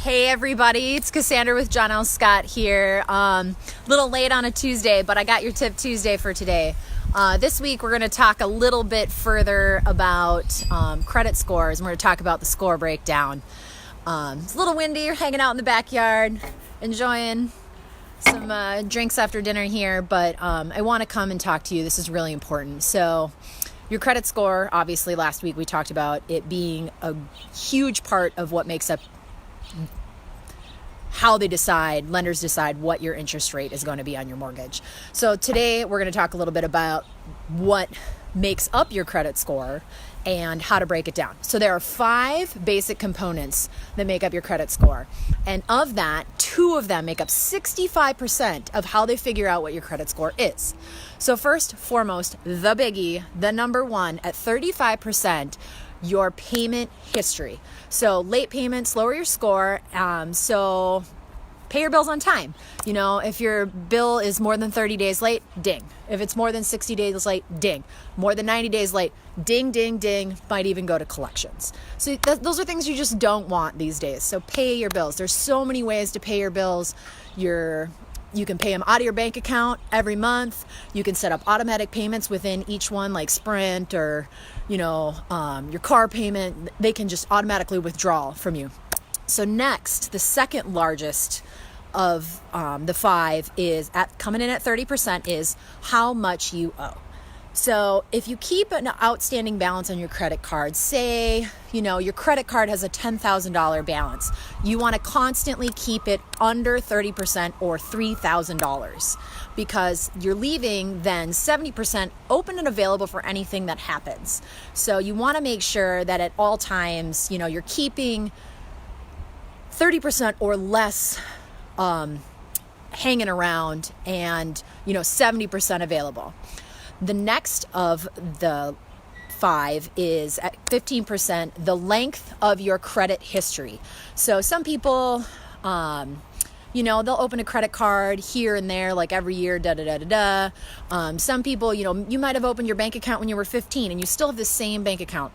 Hey everybody, it's Cassandra with John L. Scott here. Little late on a Tuesday, but I got your tip Tuesday for today. This week we're going to talk a little bit further about credit scores, and we're going to talk about the score breakdown. It's a little windy, you're hanging out in the backyard, enjoying some drinks after dinner here, but I want to come and talk to you. This is really important. So your credit score, obviously last week we talked about it being a huge part of what makes up how lenders decide what your interest rate is going to be on your mortgage. So today we're going to talk a little bit about what makes up your credit score and how to break it down. So there are 5 basic components that make up your credit score. And of that, 2 of them make up 65% of how they figure out what your credit score is. So first, foremost, the biggie, the number one at 35%, your payment history. So late payments lower your score. So pay your bills on time. You know, if your bill is more than 30 days late, ding. If it's more than 60 days late, ding. More than 90 days late, ding, ding, ding. Might even go to collections. So those are things you just don't want these days. So pay your bills. There's so many ways to pay your bills. You can pay them out of your bank account every month. You can set up automatic payments within each one, like Sprint or, your car payment. They can just automatically withdraw from you. So next, the second largest of the 5 is coming in at 30% is how much you owe. So if you keep an outstanding balance on your credit card, say, your credit card has a $10,000 balance, you want to constantly keep it under 30% or $3,000 because you're leaving then 70% open and available for anything that happens. So you want to make sure that at all times, you're keeping 30% or less hanging around and, 70% available. The next of the 5 is at 15%, the length of your credit history. So some people, they'll open a credit card here and there, like every year, Some people, you might have opened your bank account when you were 15 and you still have the same bank account.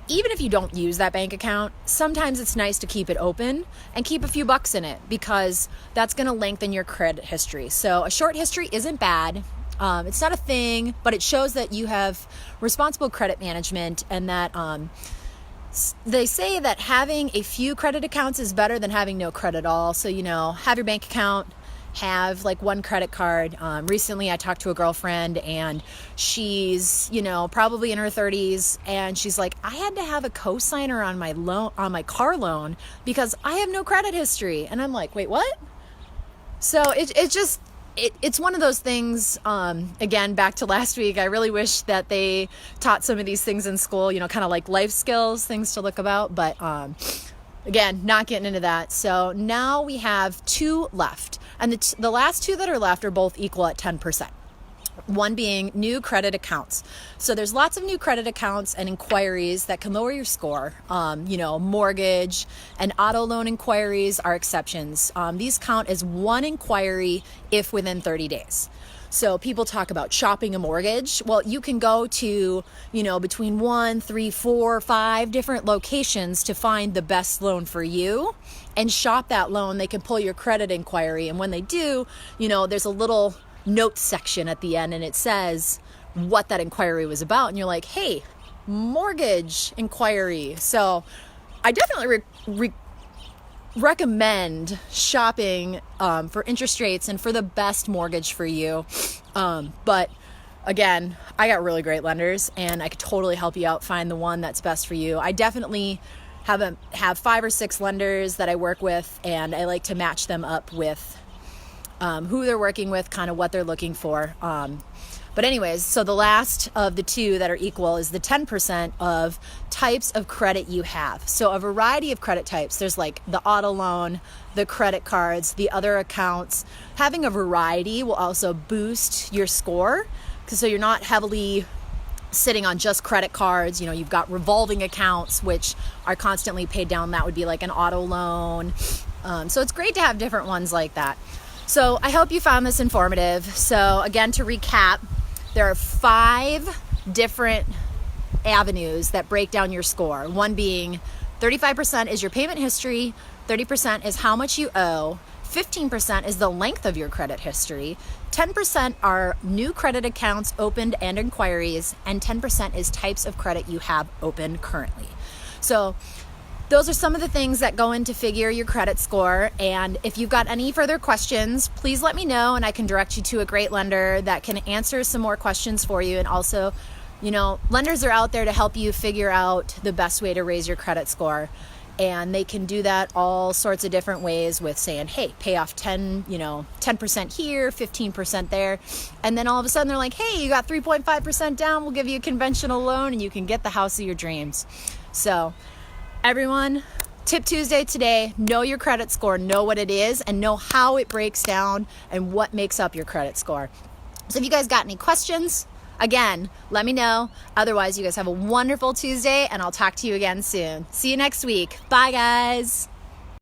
Even if you don't use that bank account, sometimes it's nice to keep it open and keep a few bucks in it because that's going to lengthen your credit history. So a short history isn't bad. It's not a thing, but it shows that you have responsible credit management and that they say that having a few credit accounts is better than having no credit at all. So, have your bank account, have like one credit card. Recently I talked to a girlfriend and she's, probably in her 30s and she's like, I had to have a cosigner on my car loan because I have no credit history. And I'm like, wait, what? So it's one of those things, again, back to last week, I really wish that they taught some of these things in school, kind of like life skills, things to look about, but again, not getting into that. So now we have 2 left, and the last 2 that are left are both equal at 10%. One being new credit accounts. So there's lots of new credit accounts and inquiries that can lower your score. Mortgage and auto loan inquiries are exceptions. These count as one inquiry if within 30 days. So people talk about shopping a mortgage. Well, you can go to, between 1, 3, 4, 5 different locations to find the best loan for you and shop that loan. They can pull your credit inquiry. And when they do, there's a little notes section at the end and it says what that inquiry was about. And you're like, hey, mortgage inquiry. So I definitely recommend shopping for interest rates and for the best mortgage for you. But again, I got really great lenders and I could totally help you out find the one that's best for you. I definitely have 5 or 6 lenders that I work with, and I like to match them up with who they're working with, kind of what they're looking for. But anyways, so the last of the 2 that are equal is the 10% of types of credit you have. So a variety of credit types. There's like the auto loan, the credit cards, the other accounts. Having a variety will also boost your score, so you're not heavily sitting on just credit cards. You've got revolving accounts, which are constantly paid down. That would be like an auto loan. So it's great to have different ones like that. So I hope you found this informative. So again, to recap, there are 5 different avenues that break down your score. One being 35% is your payment history, 30% is how much you owe, 15% is the length of your credit history, 10% are new credit accounts opened and inquiries, and 10% is types of credit you have open currently. So those are some of the things that go in to figure your credit score. And if you've got any further questions, please let me know and I can direct you to a great lender that can answer some more questions for you. And also, you know, lenders are out there to help you figure out the best way to raise your credit score. And they can do that all sorts of different ways with saying, hey, pay off 10% here, 15% there. And then all of a sudden they're like, hey, you got 3.5% down. We'll give you a conventional loan and you can get the house of your dreams. So everyone, Tip Tuesday today, know your credit score, know what it is, and know how it breaks down and what makes up your credit score. So if you guys got any questions, again, let me know. Otherwise, you guys have a wonderful Tuesday, and I'll talk to you again soon. See you next week. Bye, guys.